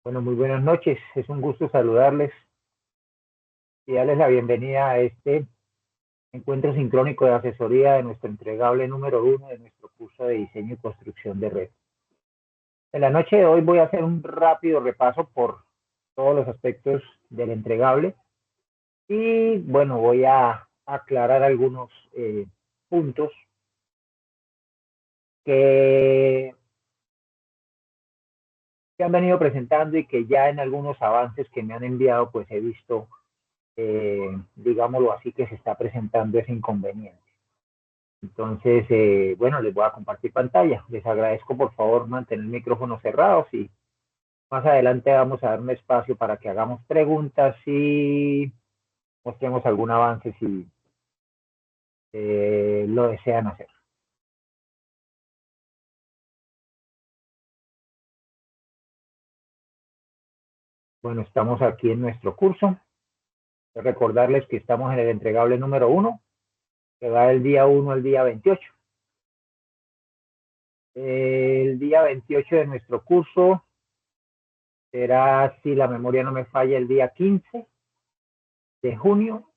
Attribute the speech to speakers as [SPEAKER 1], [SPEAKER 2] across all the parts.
[SPEAKER 1] Bueno, muy buenas noches. Es un gusto saludarles y darles la bienvenida a este encuentro sincrónico de asesoría de nuestro entregable número 1 de nuestro curso de diseño y construcción de red. En la noche de hoy voy a hacer un rápido repaso por todos los aspectos del entregable y bueno, voy a aclarar algunos puntos que han venido presentando y que ya en algunos avances que me han enviado pues he visto, digámoslo así, que se está presentando ese inconveniente. Entonces, bueno, les voy a compartir pantalla. Les agradezco por favor mantener micrófonos cerrados y más adelante vamos a dar un espacio para que hagamos preguntas y mostremos algún avance si lo desean hacer. Bueno, estamos aquí en nuestro curso. Recordarles que estamos en el entregable número 1, que va del día 1 al día 28. El día 28 de nuestro curso será, si la memoria no me falla, el día 15 de junio,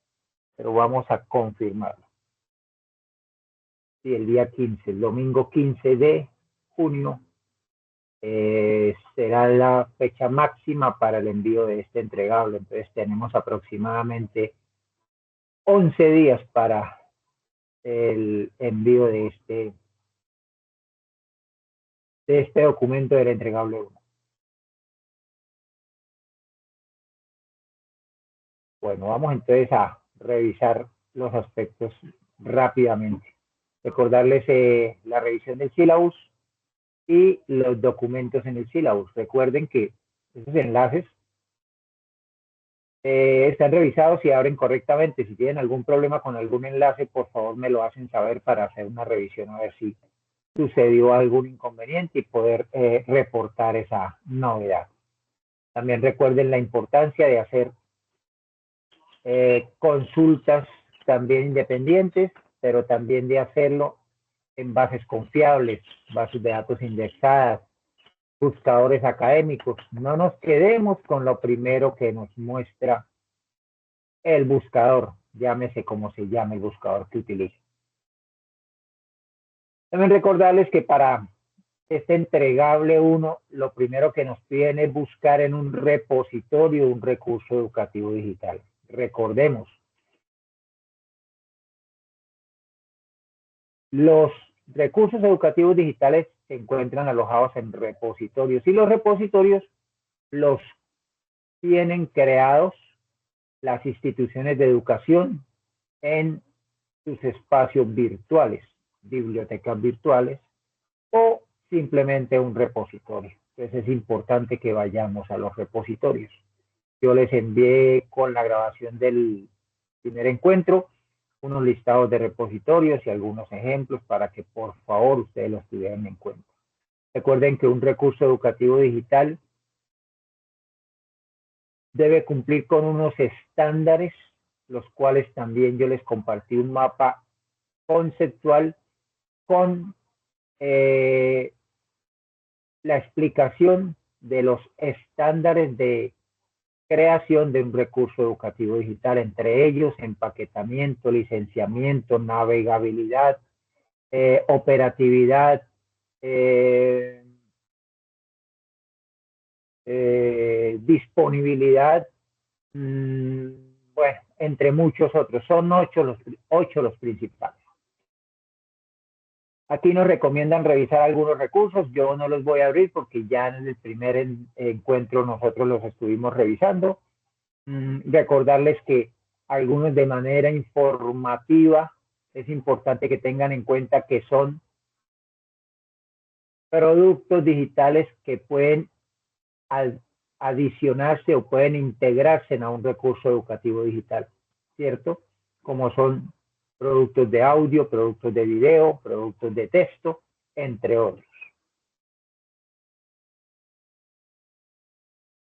[SPEAKER 1] pero vamos a confirmarlo. Sí, el día 15, el domingo 15 de junio, será la fecha máxima para el envío de este entregable. Entonces tenemos aproximadamente 11 días para el envío de este documento del entregable 1. Bueno, vamos entonces a revisar los aspectos rápidamente. Recordarles la revisión del sílabus y los documentos en el sílabus. Recuerden que esos enlaces están revisados y abren correctamente. Si tienen algún problema con algún enlace, por favor me lo hacen saber para hacer una revisión a ver si sucedió algún inconveniente y poder reportar esa novedad. También recuerden la importancia de hacer consultas también independientes, pero también de hacerlo en bases confiables, bases de datos indexadas, buscadores académicos. No nos quedemos con lo primero que nos muestra el buscador, llámese como se llame el buscador que utilice. También recordarles que para este entregable 1, lo primero que nos piden es buscar en un repositorio un recurso educativo digital. Recordemos, los recursos educativos digitales se encuentran alojados en repositorios y los repositorios los tienen creados las instituciones de educación en sus espacios virtuales, bibliotecas virtuales o simplemente un repositorio. Entonces es importante que vayamos a los repositorios. Yo les envié con la grabación del primer encuentro unos listados de repositorios y algunos ejemplos para que por favor ustedes los tuvieran en cuenta. Recuerden que un recurso educativo digital debe cumplir con unos estándares, los cuales también yo les compartí un mapa conceptual con la explicación de los estándares de creación de un recurso educativo digital, entre ellos empaquetamiento, licenciamiento, navegabilidad, operatividad, disponibilidad, bueno, entre muchos otros. Son 8 los principales. Aquí nos recomiendan revisar algunos recursos. Yo no los voy a abrir porque ya en el primer encuentro nosotros los estuvimos revisando. Recordarles que algunos de manera informativa es importante que tengan en cuenta que son productos digitales que pueden adicionarse o pueden integrarse a un recurso educativo digital, ¿cierto? Como son productos de audio, productos de video, productos de texto, entre otros.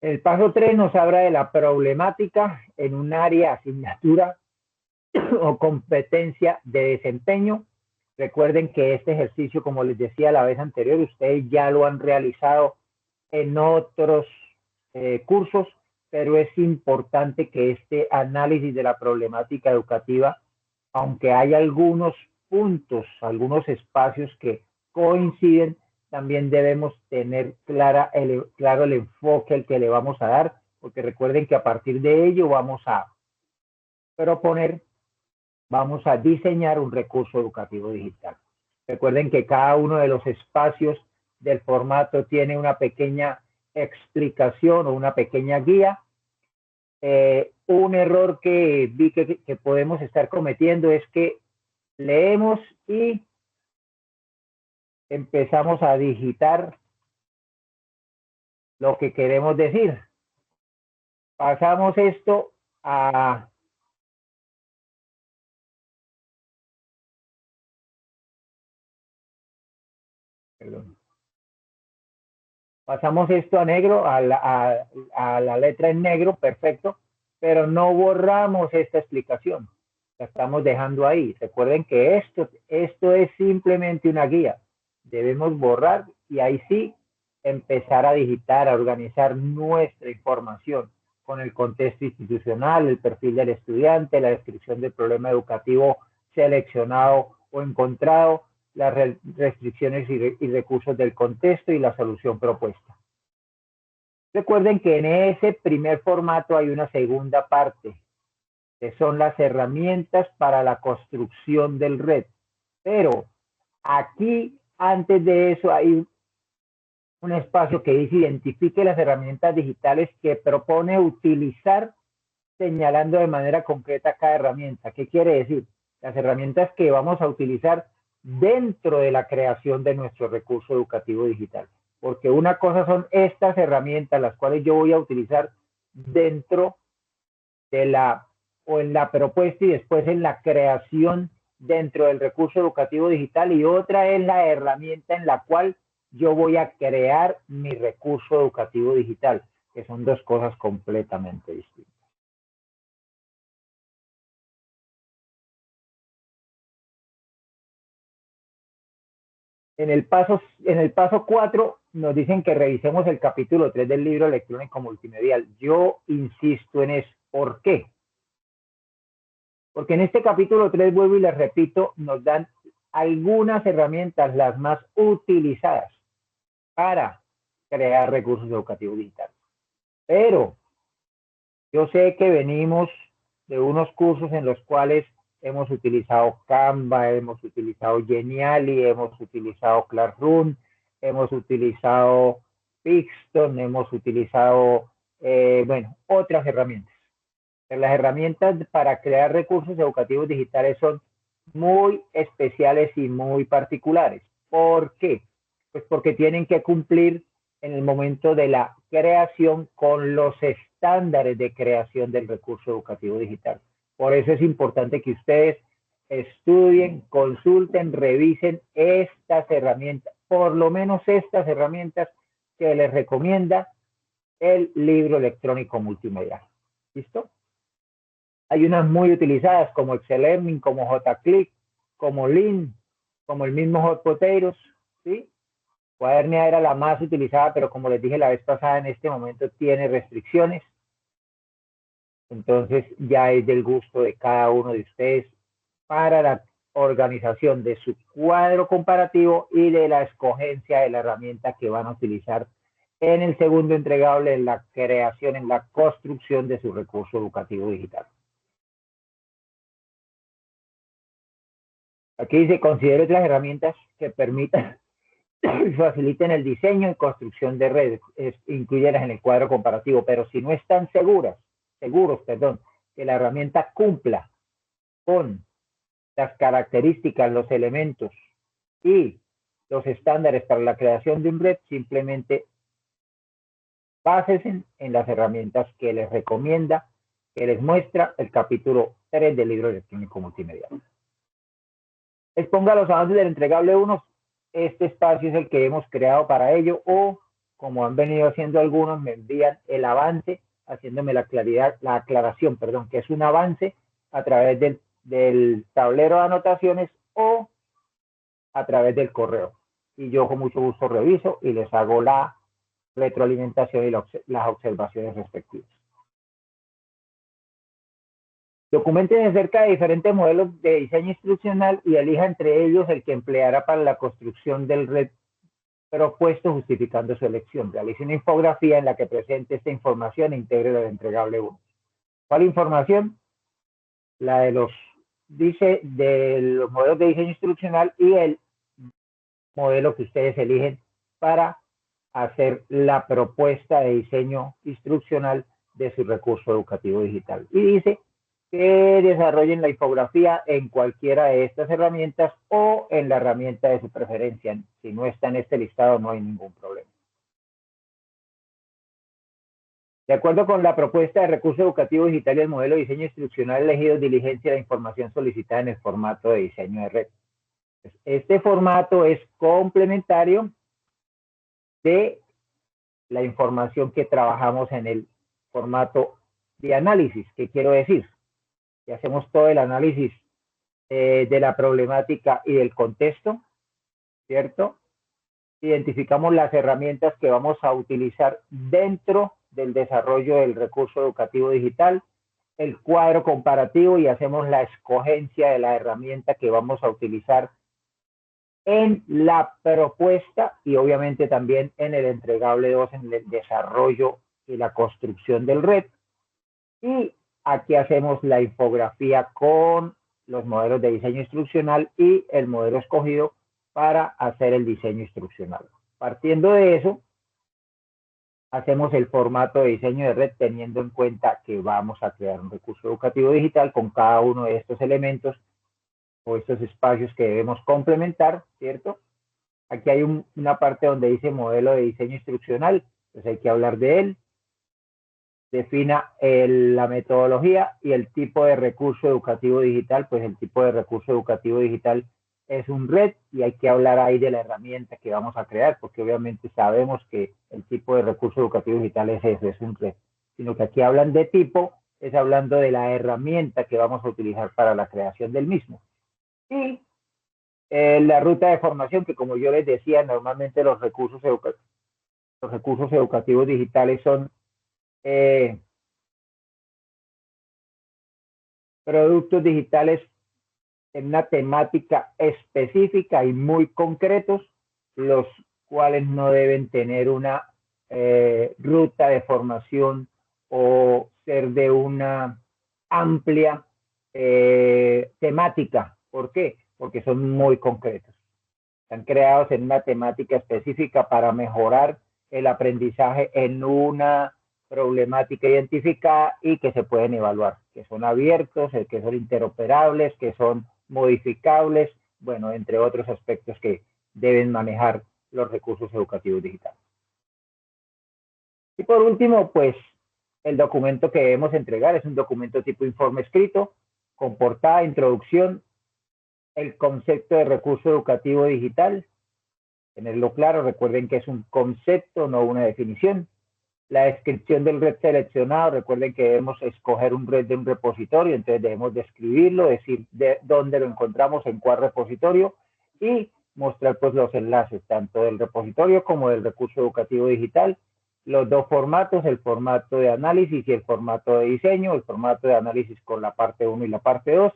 [SPEAKER 1] El paso 3 nos habla de la problemática en un área, asignatura o competencia de desempeño. Recuerden que este ejercicio, como les decía la vez anterior, ustedes ya lo han realizado en otros cursos, pero es importante que este análisis de la problemática educativa, aunque hay algunos puntos, algunos espacios que coinciden, también debemos tener claro el enfoque al que le vamos a dar, porque recuerden que a partir de ello vamos a proponer, vamos a diseñar un recurso educativo digital. Recuerden que cada uno de los espacios del formato tiene una pequeña explicación o una pequeña guía. Un error que vi que podemos estar cometiendo es que leemos y empezamos a digitar lo que queremos decir. Pasamos esto a... Perdón. Pasamos esto a negro, a la letra en negro, perfecto, pero no borramos esta explicación. La estamos dejando ahí. Recuerden que esto es simplemente una guía. Debemos borrar y ahí sí empezar a digitar, a organizar nuestra información con el contexto institucional, el perfil del estudiante, la descripción del problema educativo seleccionado o encontrado, las restricciones y recursos del contexto y la solución propuesta. Recuerden que en ese primer formato hay una segunda parte, que son las herramientas para la construcción del red. Pero aquí, antes de eso, hay un espacio que dice identifique las herramientas digitales que propone utilizar, señalando de manera concreta cada herramienta. ¿Qué quiere decir? Las herramientas que vamos a utilizar dentro de la creación de nuestro recurso educativo digital. Porque una cosa son estas herramientas, las cuales yo voy a utilizar dentro de la, o en la propuesta y después en la creación dentro del recurso educativo digital, y otra es la herramienta en la cual yo voy a crear mi recurso educativo digital, que son dos cosas completamente distintas. En el paso 4 nos dicen que revisemos el capítulo 3 del libro electrónico multimedial. Yo insisto en eso. ¿Por qué? Porque en este capítulo 3, vuelvo y les repito, nos dan algunas herramientas, las más utilizadas para crear recursos educativos digitales. Pero yo sé que venimos de unos cursos en los cuales hemos utilizado Canva, hemos utilizado Geniali, hemos utilizado Classroom, hemos utilizado Pixton, hemos utilizado, bueno, otras herramientas. Pero las herramientas para crear recursos educativos digitales son muy especiales y muy particulares. ¿Por qué? Pues porque tienen que cumplir en el momento de la creación con los estándares de creación del recurso educativo digital. Por eso es importante que ustedes estudien, consulten, revisen estas herramientas, por lo menos estas herramientas que les recomienda el libro electrónico multimedia. ¿Listo? Hay unas muy utilizadas como Excellearning, como JClick, como Lean, como el mismo Hot Potatoes, ¿sí? Cuadernia era la más utilizada, pero como les dije la vez pasada, en este momento tiene restricciones. Entonces ya es del gusto de cada uno de ustedes para la organización de su cuadro comparativo y de la escogencia de la herramienta que van a utilizar en el segundo entregable, en la creación, en la construcción de su recurso educativo digital. Aquí dice, considere otras herramientas que permitan y faciliten el diseño y construcción de redes, incluyeras en el cuadro comparativo, pero si no están seguros, que la herramienta cumpla con las características, los elementos y los estándares para la creación de un red, simplemente básense en las herramientas que les recomienda, que les muestra el capítulo 3 del libro electrónico multimedia. Exponga los avances del entregable 1. Este espacio es el que hemos creado para ello, o como han venido haciendo algunos, me envían el avance haciéndome la aclaración, que es un avance a través del tablero de anotaciones o a través del correo. Y yo con mucho gusto reviso y les hago la retroalimentación y las observaciones respectivas. Documenten acerca de diferentes modelos de diseño instruccional y elija entre ellos el que empleará para la construcción del red propuesto justificando su elección. Realice una infografía en la que presente esta información e integre el entregable 1. ¿Cuál información? La de los modelos de diseño instruccional y el modelo que ustedes eligen para hacer la propuesta de diseño instruccional de su recurso educativo digital. Y dice que desarrollen la infografía en cualquiera de estas herramientas o en la herramienta de su preferencia. Si no está en este listado, no hay ningún problema. De acuerdo con la propuesta de recurso educativo digital y el modelo de diseño instruccional elegido, diligencia la información solicitada en el formato de diseño de red. Este formato es complementario de la información que trabajamos en el formato de análisis. ¿Qué quiero decir? Que hacemos todo el análisis de la problemática y del contexto, ¿cierto? Identificamos las herramientas que vamos a utilizar dentro del desarrollo del recurso educativo digital, el cuadro comparativo y hacemos la escogencia de la herramienta que vamos a utilizar en la propuesta y obviamente también en el entregable 2, en el desarrollo y la construcción del red. Y aquí hacemos la infografía con los modelos de diseño instruccional y el modelo escogido para hacer el diseño instruccional. Partiendo de eso, hacemos el formato de diseño de red teniendo en cuenta que vamos a crear un recurso educativo digital con cada uno de estos elementos o estos espacios que debemos complementar, ¿cierto? Aquí hay una parte donde dice modelo de diseño instruccional, pues hay que hablar de él. Defina la metodología y el tipo de recurso educativo digital, pues el tipo de recurso educativo digital es un red y hay que hablar ahí de la herramienta que vamos a crear, porque obviamente sabemos que el tipo de recurso educativo digital es eso, es un red, sino que aquí hablan de tipo, es hablando de la herramienta que vamos a utilizar para la creación del mismo. Y la ruta de formación, que como yo les decía, normalmente los recursos educativos digitales son productos digitales en una temática específica y muy concretos, los cuales no deben tener una ruta de formación o ser de una amplia temática. ¿Por qué? Porque son muy concretos. Están creados en una temática específica para mejorar el aprendizaje en una problemática identificada y que se pueden evaluar, que son abiertos, que son interoperables, que son modificables, bueno, entre otros aspectos que deben manejar los recursos educativos digitales. Y por último, pues el documento que debemos entregar es un documento tipo informe escrito, con portada, introducción, el concepto de recurso educativo digital, tenerlo claro, recuerden que es un concepto, no una definición. La descripción del red seleccionado, recuerden que debemos escoger un red de un repositorio, entonces debemos describirlo, decir de dónde lo encontramos, en cuál repositorio, y mostrar pues los enlaces, tanto del repositorio como del recurso educativo digital, los dos formatos, el formato de análisis y el formato de diseño, el formato de análisis con la parte 1 y la parte 2,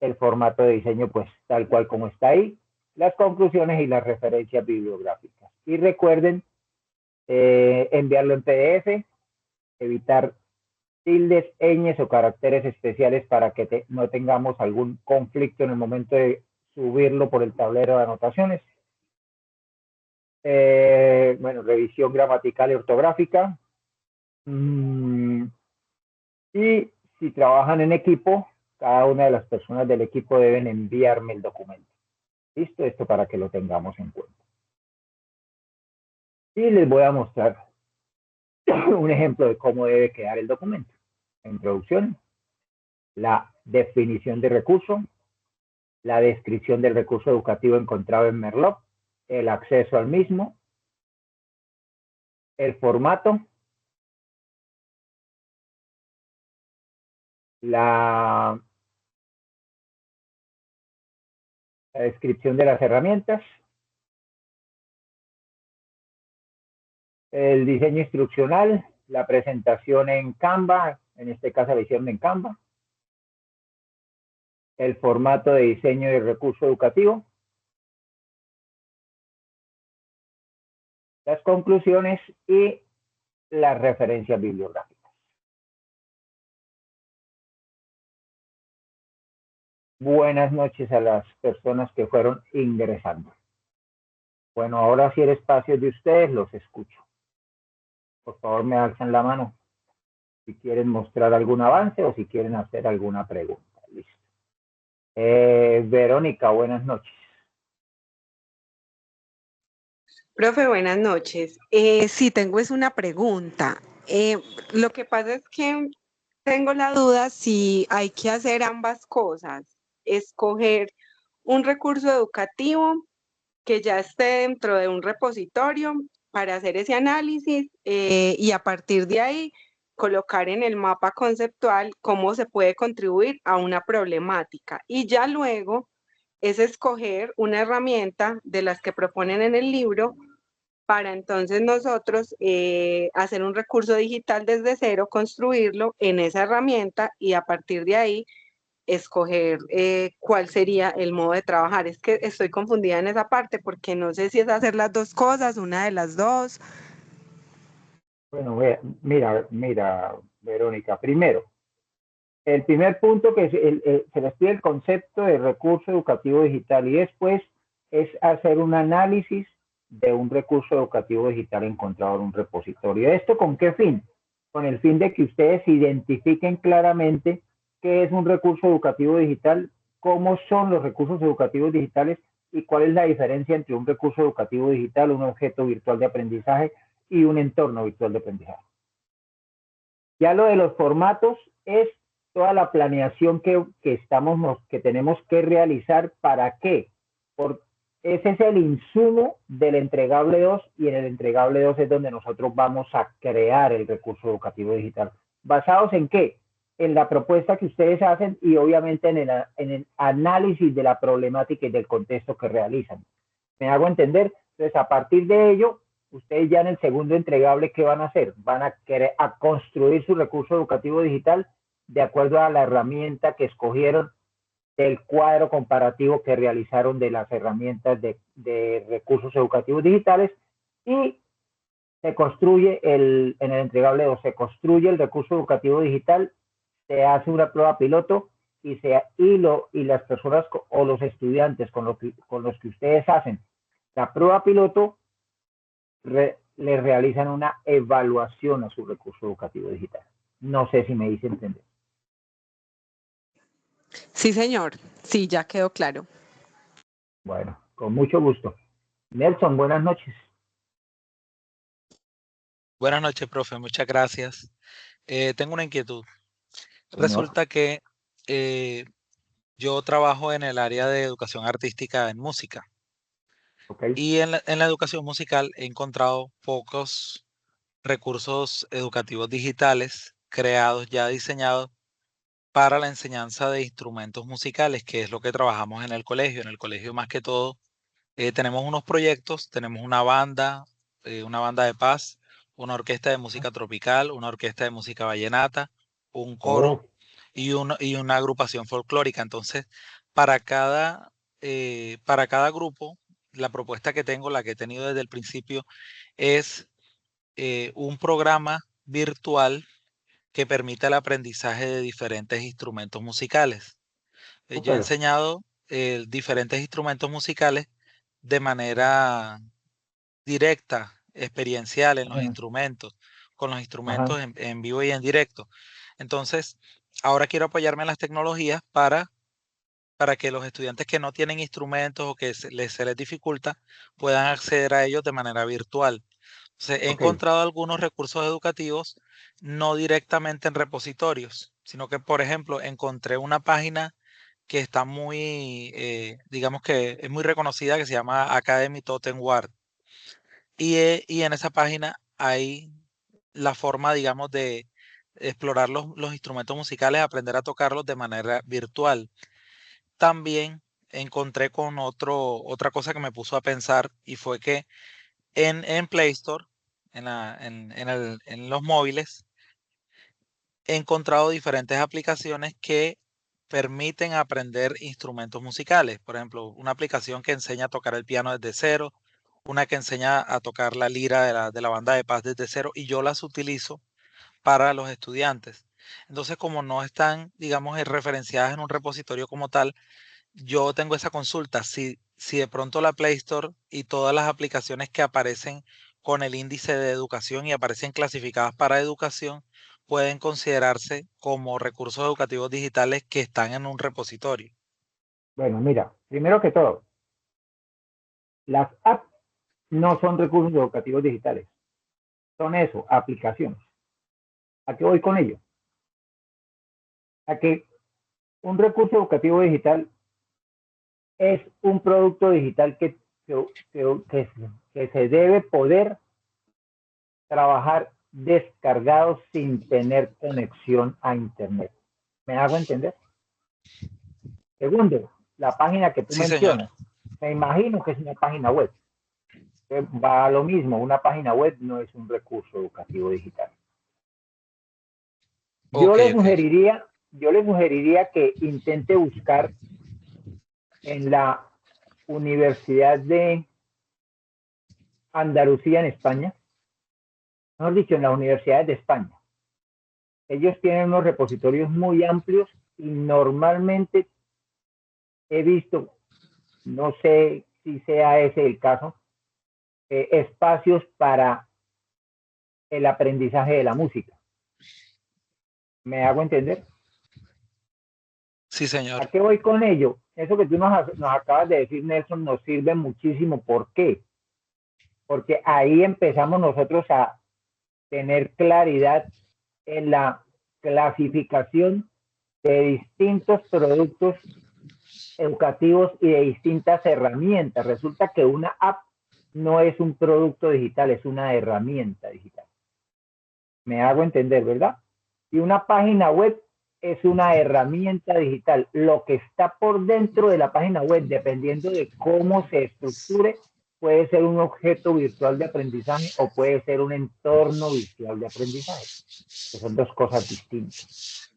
[SPEAKER 1] el formato de diseño pues tal cual como está ahí, las conclusiones y las referencias bibliográficas. Y recuerden enviarlo en PDF, evitar tildes, ñes o caracteres especiales para que no tengamos algún conflicto en el momento de subirlo por el tablero de anotaciones. Bueno, revisión gramatical y ortográfica. Y si trabajan en equipo, cada una de las personas del equipo deben enviarme el documento. ¿Listo? Esto para que lo tengamos en cuenta. Y les voy a mostrar un ejemplo de cómo debe quedar el documento. Introducción, la definición de recurso, la descripción del recurso educativo encontrado en Merlot, el acceso al mismo, el formato, la descripción de las herramientas, el diseño instruccional, la presentación en Canva, en este caso la hicieron en Canva, el formato de diseño y recurso educativo, las conclusiones y las referencias bibliográficas. Buenas noches a las personas que fueron ingresando. Bueno, ahora sí el espacio de ustedes, los escucho. Por favor, me alzan la mano si quieren mostrar algún avance o si quieren hacer alguna pregunta. Listo. Verónica, buenas noches.
[SPEAKER 2] Profe, buenas noches. Sí, tengo es una pregunta. Lo que pasa es que tengo la duda si hay que hacer ambas cosas, escoger un recurso educativo que ya esté dentro de un repositorio para hacer ese análisis y a partir de ahí colocar en el mapa conceptual cómo se puede contribuir a una problemática y ya luego es escoger una herramienta de las que proponen en el libro para entonces nosotros hacer un recurso digital desde cero, construirlo en esa herramienta y a partir de ahí escoger cuál sería el modo de trabajar. Es que estoy confundida en esa parte porque no sé si es hacer las dos cosas, una de las dos.
[SPEAKER 1] Bueno, mira, Verónica, primero, el primer punto que se les pide el concepto de recurso educativo digital y después es hacer un análisis de un recurso educativo digital encontrado en un repositorio. ¿Esto con qué fin? Con el fin de que ustedes identifiquen claramente qué es un recurso educativo digital, cómo son los recursos educativos digitales y cuál es la diferencia entre un recurso educativo digital, un objeto virtual de aprendizaje y un entorno virtual de aprendizaje. Ya lo de los formatos es toda la planeación que tenemos que realizar. ¿Para qué? Porque ese es el insumo del entregable 2 y en el entregable 2 es donde nosotros vamos a crear el recurso educativo digital. ¿Basados en qué? En la propuesta que ustedes hacen y obviamente en el análisis de la problemática y del contexto que realizan. ¿Me hago entender? Entonces, a partir de ello, ustedes ya en el segundo entregable, ¿qué van a hacer? Van a querer a construir su recurso educativo digital de acuerdo a la herramienta que escogieron del cuadro comparativo que realizaron de las herramientas de recursos educativos digitales y se construye en el entregable 2, se construye el recurso educativo digital, se hace una prueba piloto y las personas o los estudiantes con los que ustedes hacen la prueba piloto le realizan una evaluación a su recurso educativo digital. No sé si me hice entender.
[SPEAKER 2] Sí, señor. Sí, ya quedó claro.
[SPEAKER 1] Bueno, con mucho gusto. Nelson, buenas noches.
[SPEAKER 3] Buenas noches, profe. Muchas gracias. Tengo una inquietud.
[SPEAKER 1] Señor.
[SPEAKER 3] Resulta que yo trabajo en el área de educación artística en música.
[SPEAKER 1] Okay.
[SPEAKER 3] Y en la educación musical he encontrado pocos recursos educativos digitales creados, ya diseñados para la enseñanza de instrumentos musicales, que es lo que trabajamos en el colegio. En el colegio, más que todo, tenemos unos proyectos, tenemos una banda de paz, una orquesta de música tropical, una orquesta de música vallenata, un coro
[SPEAKER 1] Oh,
[SPEAKER 3] y una agrupación folclórica. Entonces, para para cada grupo, la propuesta que tengo, la que he tenido desde el principio, es un programa virtual que permita el aprendizaje de diferentes instrumentos musicales. Yo he
[SPEAKER 1] súper.
[SPEAKER 3] enseñado diferentes instrumentos musicales de manera directa, experiencial en los
[SPEAKER 1] Ajá,
[SPEAKER 3] instrumentos, con los
[SPEAKER 1] ajá.
[SPEAKER 3] instrumentos en vivo y en directo. Entonces, ahora quiero apoyarme en las tecnologías para que los estudiantes que no tienen instrumentos o que se les dificulta puedan acceder a ellos de manera virtual. Entonces, he
[SPEAKER 1] Okay.
[SPEAKER 3] encontrado algunos recursos educativos no directamente en repositorios, sino que, por ejemplo, encontré una página que está muy, digamos que es muy reconocida, que se llama Academy Totem Ward. Y en esa página hay la forma, digamos, de explorar los instrumentos musicales, aprender a tocarlos de manera virtual. También encontré con otra cosa que me puso a pensar y fue que en Play Store en los móviles, he encontrado diferentes aplicaciones que permiten aprender instrumentos musicales. Por ejemplo, una aplicación que enseña a tocar el piano desde cero, una que enseña a tocar la lira de la banda de paz desde cero, y yo las utilizo para los estudiantes. Entonces, como no están, digamos, referenciadas en un repositorio como tal, yo tengo esa consulta. Si de pronto la Play Store y todas las aplicaciones que aparecen con el índice de educación y aparecen clasificadas para educación, pueden considerarse como recursos educativos digitales que están en un repositorio.
[SPEAKER 1] Bueno, mira, primero que todo, las apps no son recursos educativos digitales. Son eso, aplicaciones. ¿A qué voy con ello? A que un recurso educativo digital es un producto digital que se debe poder trabajar descargado sin tener conexión a Internet. ¿Me hago entender? Segundo, la página que tú
[SPEAKER 3] Sí, señor.
[SPEAKER 1] mencionas, me imagino que es una página web. Va a lo mismo, una página web no es un recurso educativo digital. Yo le sugeriría que intente buscar en la Universidad de Andalucía en España, mejor dicho, en las universidades de España. Ellos tienen unos repositorios muy amplios y normalmente he visto, no sé si sea ese el caso, espacios para el aprendizaje de la música. ¿Me hago entender?
[SPEAKER 3] Sí, señor.
[SPEAKER 1] ¿A qué voy con ello? Eso que tú nos acabas de decir, Nelson, nos sirve muchísimo. ¿Por qué? Porque ahí empezamos nosotros a tener claridad en la clasificación de distintos productos educativos y de distintas herramientas. Resulta que una app no es un producto digital, es una herramienta digital. Me hago entender, ¿verdad? Y una página web es una herramienta digital. Lo que está por dentro de la página web, dependiendo de cómo se estructure, puede ser un objeto virtual de aprendizaje o puede ser un entorno virtual de aprendizaje, que son dos cosas distintas.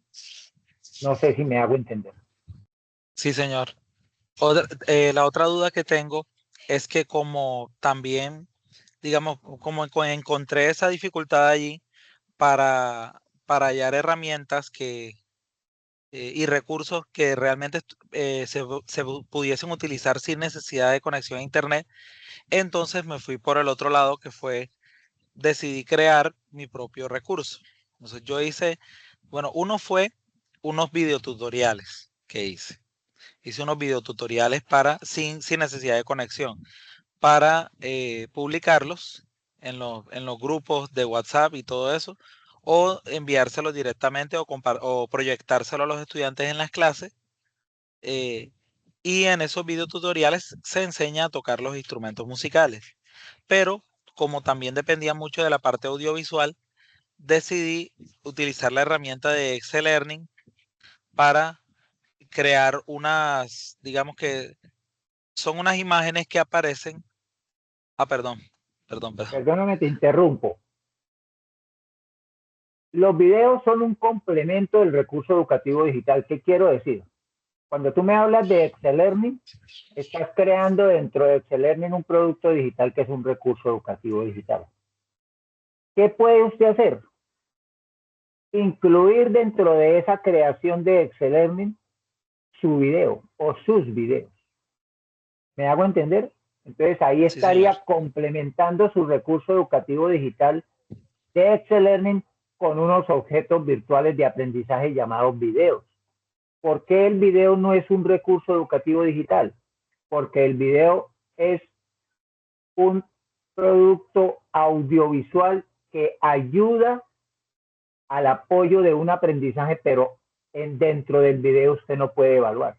[SPEAKER 1] No sé si me hago entender.
[SPEAKER 3] Sí, señor. La otra duda que tengo es que como también, digamos, como encontré esa dificultad allí para hallar herramientas y recursos que realmente se pudiesen utilizar sin necesidad de conexión a Internet, entonces me fui por el otro lado, que fue, decidí crear mi propio recurso. Entonces yo hice, bueno, uno fue unos videotutoriales que hice. Hice unos videotutoriales sin necesidad de conexión, para publicarlos en los grupos de WhatsApp y todo eso, o enviárselos directamente o proyectárselo a los estudiantes en las clases. Y en esos videotutoriales se enseña a tocar los instrumentos musicales. Pero como también dependía mucho de la parte audiovisual, decidí utilizar la herramienta de Excel Learning para crear digamos que son unas imágenes que aparecen. Perdón.
[SPEAKER 1] Perdóname, te interrumpo. Los videos son un complemento del recurso educativo digital. ¿Qué quiero decir? Cuando tú me hablas de Excel Learning, estás creando dentro de Excel Learning un producto digital que es un recurso educativo digital. ¿Qué puede usted hacer? Incluir dentro de esa creación de Excel Learning su video o sus videos. ¿Me hago entender? Entonces ahí estaría
[SPEAKER 3] Sí,
[SPEAKER 1] complementando su recurso educativo digital de Excel Learning con unos objetos virtuales de aprendizaje llamados videos. ¿Por qué el video no es un recurso educativo digital? Porque el video es un producto audiovisual que ayuda al apoyo de un aprendizaje, pero dentro del video usted no puede evaluar.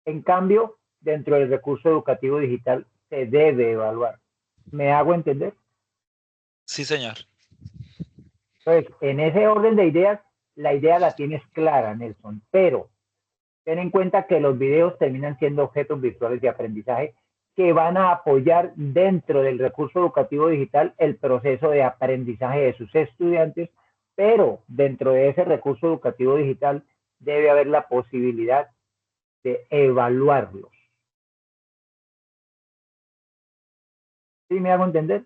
[SPEAKER 1] En cambio, dentro del recurso educativo digital se debe evaluar. ¿Me hago entender?
[SPEAKER 3] Sí, señor.
[SPEAKER 1] Entonces, en ese orden de ideas, la idea la tienes clara, Nelson, pero ten en cuenta que los videos terminan siendo objetos virtuales de aprendizaje que van a apoyar dentro del recurso educativo digital el proceso de aprendizaje de sus estudiantes, pero dentro de ese recurso educativo digital debe haber la posibilidad de evaluarlos. ¿Sí me hago entender?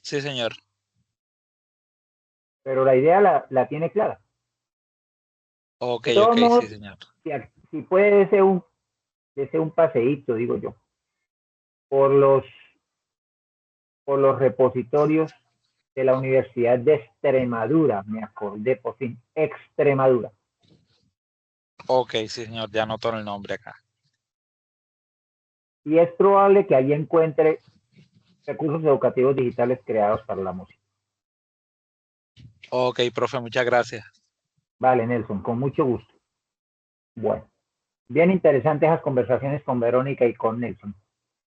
[SPEAKER 3] Sí, señor.
[SPEAKER 1] Pero la idea la tiene clara.
[SPEAKER 3] Ok,
[SPEAKER 1] De todos
[SPEAKER 3] ok,
[SPEAKER 1] modos,
[SPEAKER 3] sí, señor.
[SPEAKER 1] si puede ser un paseíto, digo yo, por los repositorios de la Universidad de Extremadura, me acordé por fin, Extremadura.
[SPEAKER 3] Ok, sí, señor, ya anotó el nombre acá.
[SPEAKER 1] Y es probable que allí encuentre recursos educativos digitales creados para la música.
[SPEAKER 3] Ok, profe, muchas gracias.
[SPEAKER 1] Vale, Nelson, con mucho gusto. Bueno, bien interesantes esas conversaciones con Verónica y con Nelson.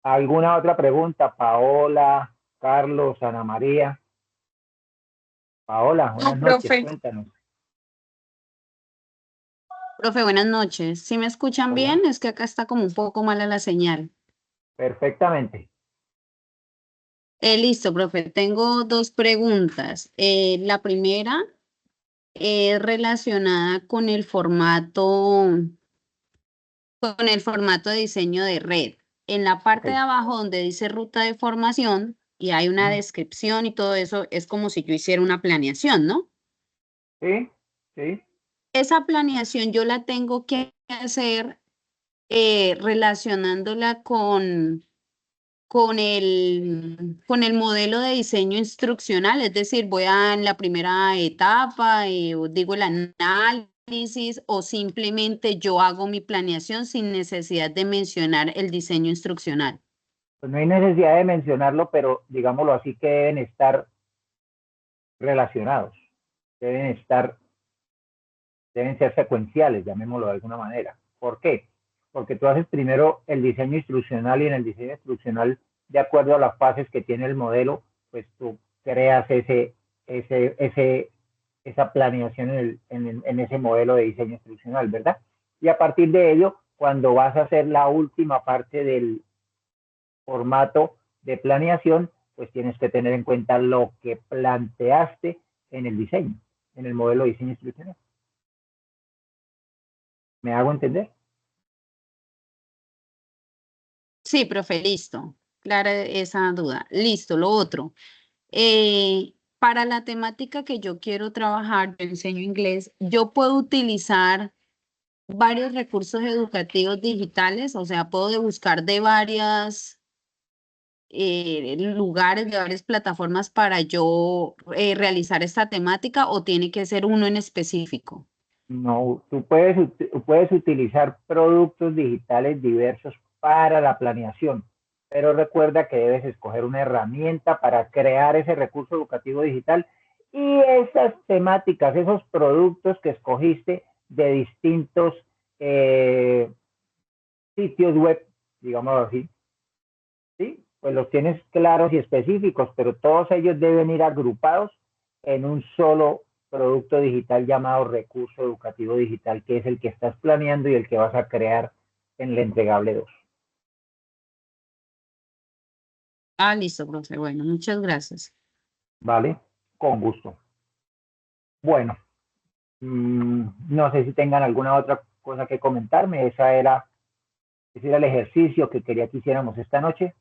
[SPEAKER 1] ¿Alguna otra pregunta? Paola, Carlos, Ana María. Paola, buenas
[SPEAKER 2] No,
[SPEAKER 1] noches,
[SPEAKER 2] profe.
[SPEAKER 1] cuéntanos.
[SPEAKER 4] Profe, buenas noches. ¿Sí me escuchan
[SPEAKER 1] Hola.
[SPEAKER 4] bien? Es que acá está como un poco mala la señal.
[SPEAKER 1] Perfectamente.
[SPEAKER 4] Listo, profe. Tengo dos preguntas. La primera es relacionada con el formato de diseño de red. En la parte de abajo donde dice ruta de formación y hay una descripción y todo eso, es como si yo hiciera una planeación, ¿no?
[SPEAKER 1] Sí, sí.
[SPEAKER 4] Esa planeación yo la tengo que hacer relacionándola con el modelo de diseño instruccional, es decir, voy en la primera etapa, digo el análisis o simplemente yo hago mi planeación sin necesidad de mencionar el diseño instruccional.
[SPEAKER 1] Pues no hay necesidad de mencionarlo, pero digámoslo así que deben estar relacionados, deben ser secuenciales, llamémoslo de alguna manera. ¿Por qué? Porque tú haces primero el diseño instruccional y en el diseño instruccional, de acuerdo a las fases que tiene el modelo, pues tú creas esa planeación en ese modelo de diseño instruccional, ¿verdad? Y a partir de ello, cuando vas a hacer la última parte del formato de planeación, pues tienes que tener en cuenta lo que planteaste en el diseño, en el modelo de diseño instruccional. ¿Me hago entender?
[SPEAKER 4] Sí, profe, listo. Clara esa duda. Listo, lo otro. Para la temática que yo quiero trabajar, yo enseño inglés, yo puedo utilizar varios recursos educativos digitales, o sea, puedo buscar de varias lugares, de varias plataformas para yo realizar esta temática o tiene que ser uno en específico.
[SPEAKER 1] No, tú puedes utilizar productos digitales diversos para la planeación, pero recuerda que debes escoger una herramienta para crear ese recurso educativo digital y esas temáticas, esos productos que escogiste de distintos sitios web, digamos así, ¿sí? Pues los tienes claros y específicos, pero todos ellos deben ir agrupados en un solo producto digital llamado recurso educativo digital, que es el que estás planeando y el que vas a crear en el entregable 2.
[SPEAKER 4] Ah, listo, profe. Bueno, muchas gracias.
[SPEAKER 1] ¿Vale? Con gusto. Bueno, no sé si tengan alguna otra cosa que comentarme. Ese era el ejercicio que quería que hiciéramos esta noche.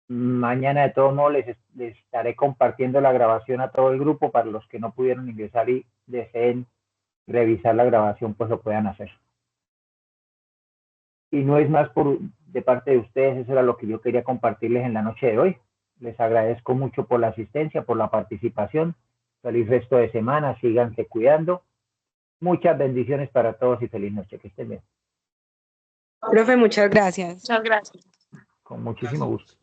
[SPEAKER 1] Mañana de todos modos les estaré compartiendo la grabación a todo el grupo para los que no pudieron ingresar y deseen revisar la grabación, pues lo puedan hacer. Y no es más de parte de ustedes, eso era lo que yo quería compartirles en la noche de hoy. Les agradezco mucho por la asistencia, por la participación. Feliz resto de semana, síganse cuidando. Muchas bendiciones para todos y feliz noche, que estén bien.
[SPEAKER 2] Profe, muchas gracias.
[SPEAKER 1] Con muchísimo gusto.